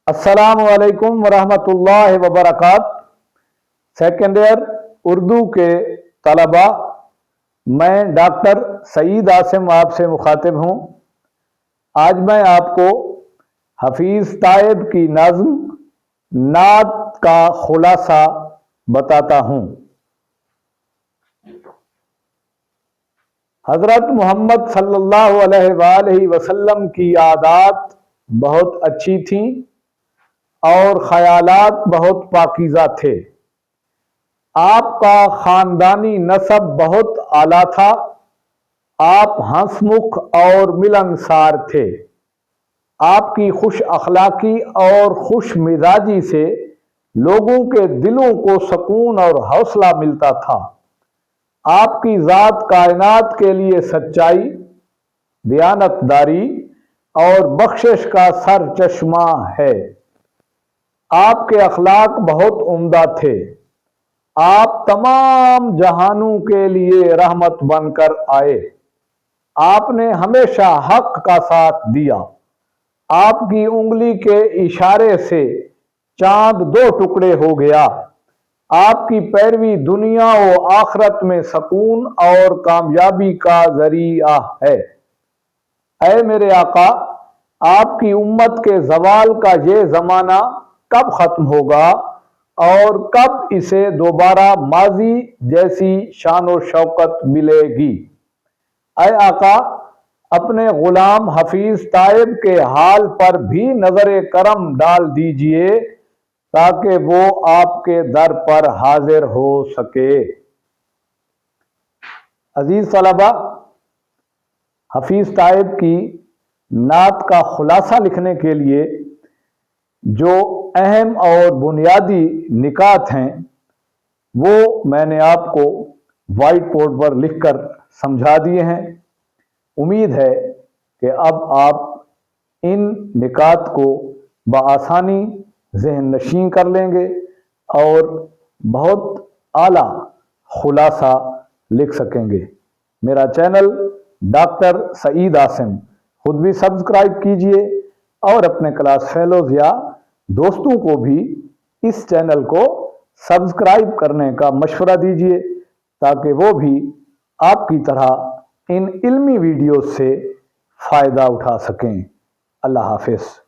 السلام علیکم ورحمۃ اللہ وبرکاتہ۔ سیکنڈ ایئر اردو کے طلباء، میں ڈاکٹر سعید عاصم آپ سے مخاطب ہوں۔ آج میں آپ کو حفیظ تائب کی نظم نعت کا خلاصہ بتاتا ہوں۔ حضرت محمد صلی اللہ علیہ وآلہ وسلم کی عادات بہت اچھی تھیں اور خیالات بہت پاکیزہ تھے۔ آپ کا خاندانی نسب بہت اعلیٰ تھا۔ آپ ہنس مکھ اور ملنسار تھے۔ آپ کی خوش اخلاقی اور خوش مزاجی سے لوگوں کے دلوں کو سکون اور حوصلہ ملتا تھا۔ آپ کی ذات کائنات کے لیے سچائی، دیانتداری اور بخشش کا سرچشمہ ہے۔ آپ کے اخلاق بہت عمدہ تھے۔ آپ تمام جہانوں کے لیے رحمت بن کر آئے۔ آپ نے ہمیشہ حق کا ساتھ دیا۔ آپ کی انگلی کے اشارے سے چاند دو ٹکڑے ہو گیا۔ آپ کی پیروی دنیا و آخرت میں سکون اور کامیابی کا ذریعہ ہے۔ اے میرے آقا، آپ کی امت کے زوال کا یہ زمانہ کب ختم ہوگا اور کب اسے دوبارہ ماضی جیسی شان و شوکت ملے گی؟ اے آقا، اپنے غلام حفیظ تائب کے حال پر بھی نظر کرم ڈال دیجئے تاکہ وہ آپ کے در پر حاضر ہو سکے۔ عزیز طلباء، حفیظ تائب کی نعت کا خلاصہ لکھنے کے لیے جو اہم اور بنیادی نکات ہیں وہ میں نے آپ کو وائٹ بورڈ پر لکھ کر سمجھا دیے ہیں۔ امید ہے کہ اب آپ ان نکات کو بآسانی ذہن نشین کر لیں گے اور بہت اعلیٰ خلاصہ لکھ سکیں گے۔ میرا چینل ڈاکٹر سعید عاصم خود بھی سبسکرائب کیجئے اور اپنے کلاس فیلوز یا دوستوں کو بھی اس چینل کو سبسکرائب کرنے کا مشورہ دیجئے تاکہ وہ بھی آپ کی طرح ان علمی ویڈیوز سے فائدہ اٹھا سکیں۔ اللہ حافظ۔